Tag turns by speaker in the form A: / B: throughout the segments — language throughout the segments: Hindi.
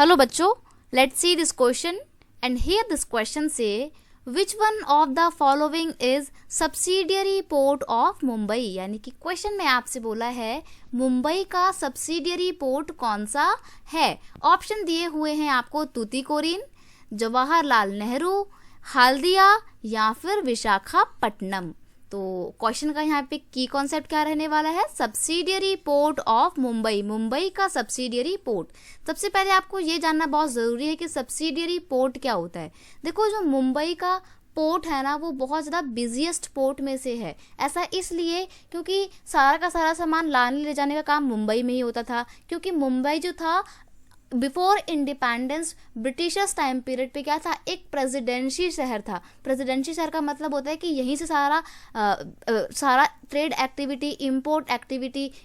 A: Hello बच्चों, let's see this question and here this question say which one of the following is subsidiary port of Mumbai। यानी कि क्वेश्चन में आपसे बोला है मुंबई का सब्सिडियरी पोर्ट कौन सा है। ऑप्शन दिए हुए हैं आपको तूतीकोरिन, जवाहरलाल नेहरू, हल्दिया या फिर विशाखापट्टनम। तो क्वेश्चन का यहाँ पे की कॉन्सेप्ट क्या रहने वाला है, subsidiary port of Mumbai, Mumbai का सब्सिडियरी पोर्ट। सबसे पहले आपको ये जानना बहुत ज़रूरी है कि सब्सिडियरी पोर्ट क्या होता है। देखो जो मुंबई का पोर्ट है ना वो बहुत ज़्यादा बिजिएस्ट पोर्ट में से है। ऐसा इसलिए क्योंकि सारा का सारा सामान लाने ले जाने का काम मुंबई में ही होता था, क्योंकि मुंबई जो था before independence Britishers time period पे क्या था, एक प्रेसिडेंसी शहर था। प्रेसिडेंसी शहर का मतलब होता है कि यहीं से सारा ट्रेड एक्टिविटी,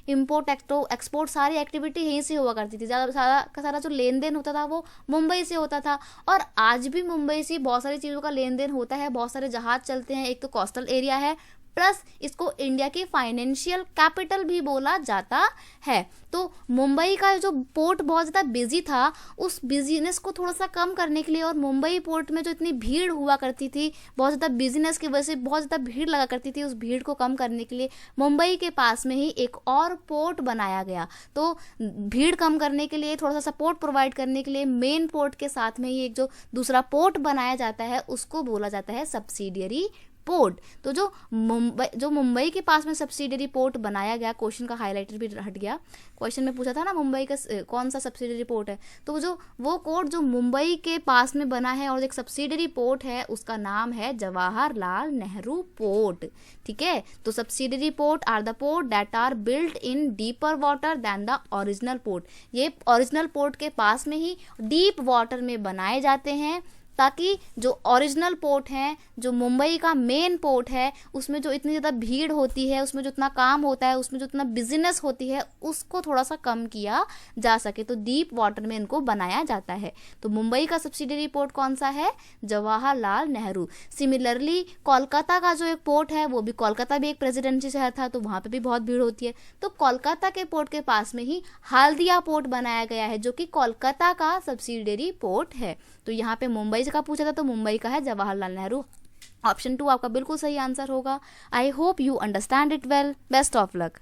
A: इम्पोर्ट एक्सपोर्ट सारी एक्टिविटी यहीं से हुआ करती थी। ज़्यादा सारा का सारा जो लेन देन होता था वो मुंबई से होता था। और आज भी मुंबई से बहुत सारी चीज़ों का लेन देन होता है, बहुत सारे जहाज चलते हैं। एक तो कोस्टल एरिया है, प्लस इसको इंडिया की फाइनेंशियल कैपिटल भी बोला जाता है। तो मुंबई का जो पोर्ट बहुत ज़्यादा बिजी था, उस बिजीनेस को थोड़ा सा कम करने के लिए और मुंबई पोर्ट में जो इतनी भीड़ हुआ करती थी, बहुत ज़्यादा बिजनेस की वजह से बहुत ज़्यादा भीड़ लगा करती थी, उस भीड़ को कम करने के लिए मुंबई के पास में ही एक और पोर्ट बनाया गया। तो भीड़ कम करने के लिए, थोड़ा सा सपोर्ट प्रोवाइड करने के लिए मेन पोर्ट के साथ में ही एक जो दूसरा पोर्ट बनाया जाता है उसको बोला जाता है सब्सिडियरी पोर्ट। तो जो मुंबई के पास में सब्सिडियरी पोर्ट बनाया गया, क्वेश्चन का हाईलाइटर भी हट गया। क्वेश्चन में पूछा था ना मुंबई का कौन सा सब्सिडियरी पोर्ट है, तो वो कोर्ट जो मुंबई के पास में बना है और एक सब्सिडियरी पोर्ट है उसका नाम है जवाहरलाल नेहरू पोर्ट। ठीक है, तो subsidiary port are the port that are built in deeper water than the original port. ये ओरिजिनल पोर्ट के पास में ही डीप वाटर में बनाए जाते हैं, ताकि जो ओरिजिनल पोर्ट है, जो मुंबई का मेन पोर्ट है, उसमें जो इतनी ज़्यादा भीड़ होती है, उसमें जो इतना काम होता है, उसमें जो इतना बिजनेस होती है, उसको थोड़ा सा कम किया जा सके। तो डीप वाटर में इनको बनाया जाता है। तो मुंबई का सब्सिडियरी पोर्ट कौन सा है, जवाहरलाल नेहरू। सिमिलरली कोलकाता का जो एक पोर्ट है, वो भी कोलकाता भी एक प्रेसिडेंसी शहर था, तो वहाँ पर भी बहुत भीड़ होती है। तो कोलकाता के पोर्ट के पास में ही हल्दिया पोर्ट बनाया गया है, जो कि कोलकाता का सब्सिडियरी पोर्ट है। तो यहाँ पे मुंबई का पूछा था तो मुंबई का है जवाहरलाल नेहरू। ऑप्शन 2 आपका बिल्कुल सही आंसर होगा। I hope you understand it well. Best of luck.